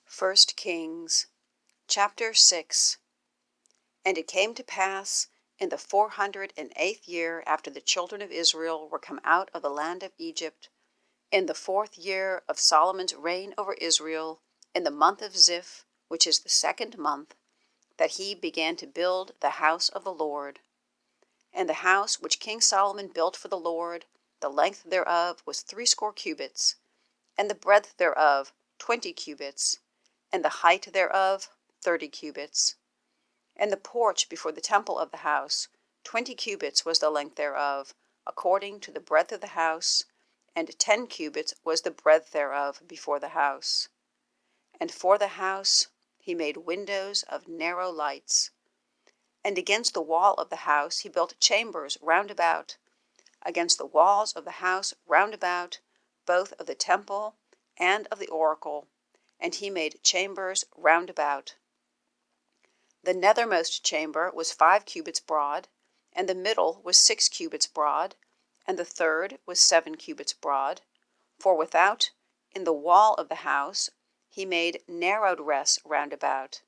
First Kings, chapter 6. And it came to pass in the 408th year after the children of Israel were come out of the land of Egypt, in the 4th year of Solomon's reign over Israel, in the month of Ziph, which is the 2nd month, that he began to build the house of the Lord. And the house which King Solomon built for the Lord, the length thereof was 80 cubits, and the breadth thereof 20 cubits, and the height thereof 30 cubits. And the porch before the temple of the house, 20 cubits was the length thereof, according to the breadth of the house, and 10 cubits was the breadth thereof before the house. And for the house he made windows of narrow lights. And against the wall of the house he built chambers round about, against the walls of the house round about, both of the temple and of the oracle, and he made chambers round about. The nethermost chamber was 5 cubits broad, and the middle was 6 cubits broad, and the third was 7 cubits broad. For without, in the wall of the house, he made narrowed rests round about,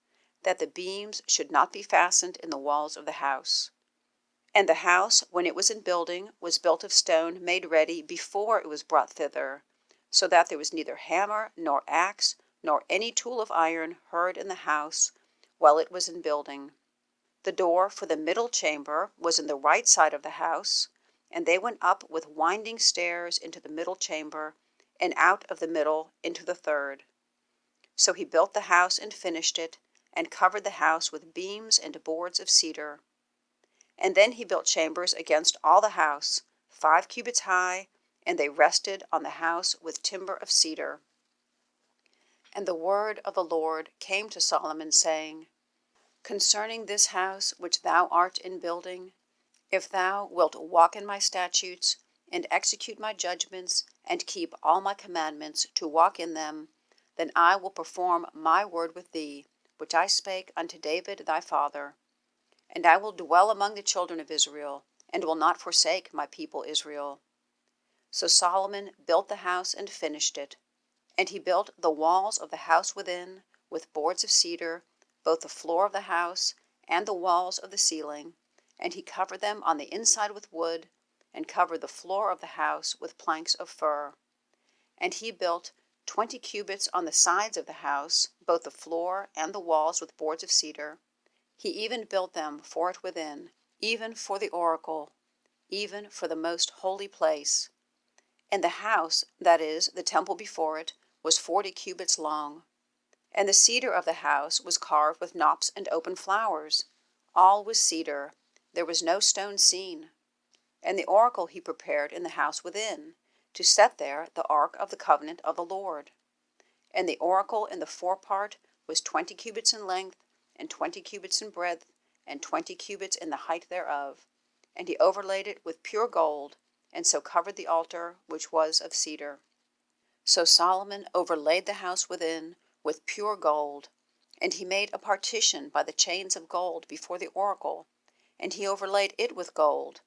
that the beams should not be fastened in the walls of the house. And the house, when it was in building, was built of stone made ready before it was brought thither, so that there was neither hammer nor axe nor any tool of iron heard in the house while it was in building. The door for the middle chamber was in the right side of the house, and they went up with winding stairs into the middle chamber, and out of the middle into the third. So he built the house and finished it, and covered the house with beams and boards of cedar. And then he built chambers against all the house, 5 cubits high, and they rested on the house with timber of cedar. And the word of the Lord came to Solomon, saying, Concerning this house which thou art in building, if thou wilt walk in my statutes, and execute my judgments, and keep all my commandments to walk in them, then I will perform my word with thee, which I spake unto David thy father. And I will dwell among the children of Israel, and will not forsake my people Israel. So Solomon built the house and finished it. And he built the walls of the house within, with boards of cedar, both the floor of the house and the walls of the ceiling, and he covered them on the inside with wood, and covered the floor of the house with planks of fir. And he built 20 cubits on the sides of the house, both the floor and the walls with boards of cedar. He even built them for it within, even for the oracle, even for the most holy place. And the house, that is, the temple before it, was 40 cubits long. And the cedar of the house was carved with knops and open flowers. All was cedar. There was no stone seen. And the oracle he prepared in the house within, to set there the ark of the covenant of the Lord. And the oracle in the forepart was 20 cubits in length, and 20 cubits in breadth, and 20 cubits in the height thereof. And he overlaid it with pure gold, and so covered the altar, which was of cedar. So Solomon overlaid the house within with pure gold, and he made a partition by the chains of gold before the oracle, and he overlaid it with gold,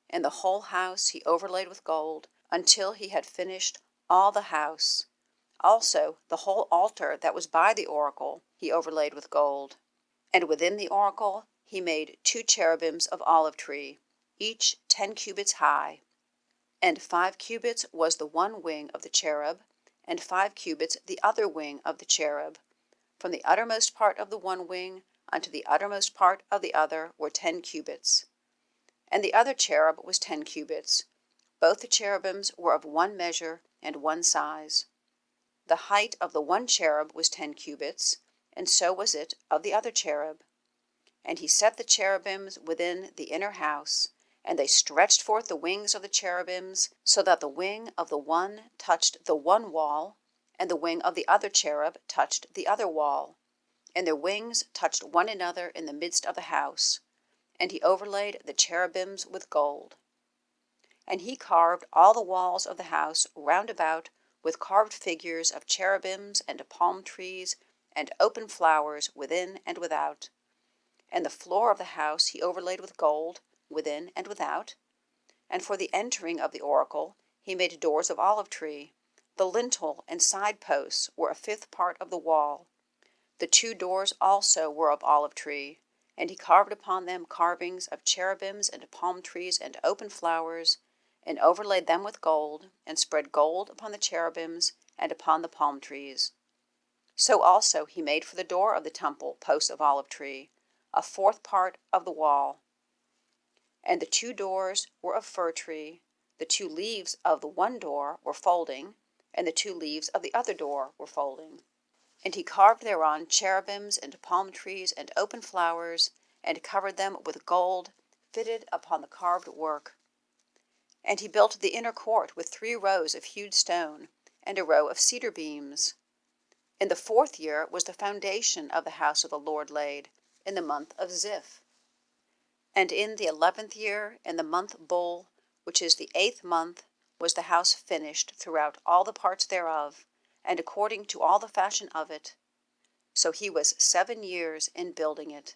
and the whole house he overlaid with gold, until he had finished all the house. Also the whole altar that was by the oracle he overlaid with gold. And within the oracle he made 2 cherubims of olive tree, each 10 cubits high. And 5 cubits was the one wing of the cherub, and 5 cubits the other wing of the cherub. From the uttermost part of the one wing unto the uttermost part of the other were 10 cubits. And the other cherub was 10 cubits. Both the cherubims were of one measure and one size. The height of the one cherub was 10 cubits, and so was it of the other cherub. And he set the cherubims within the inner house, and they stretched forth the wings of the cherubims, so that the wing of the one touched the one wall, and the wing of the other cherub touched the other wall, and their wings touched one another in the midst of the house. And he overlaid the cherubims with gold. And he carved all the walls of the house round about with carved figures of cherubims and palm trees and open flowers within and without. And the floor of the house he overlaid with gold, within and without. And for the entering of the oracle he made doors of olive tree. The lintel and side posts were a 5th part of the wall. The 2 doors also were of olive tree, and he carved upon them carvings of cherubims and palm trees and open flowers, and overlaid them with gold, and spread gold upon the cherubims and upon the palm trees. So also he made for the door of the temple posts of olive tree, a 4th part of the wall. And the 2 doors were of fir tree. The 2 leaves of the one door were folding, and the 2 leaves of the other door were folding. And he carved thereon cherubims and palm trees and open flowers, and covered them with gold fitted upon the carved work. And he built the inner court with 3 rows of hewed stone, and a row of cedar beams. In the 4th year was the foundation of the house of the Lord laid, in the month of Ziph. And in the 11th year, in the month Bul, which is the 8th month, was the house finished throughout all the parts thereof, and according to all the fashion of it. So he was 7 years in building it.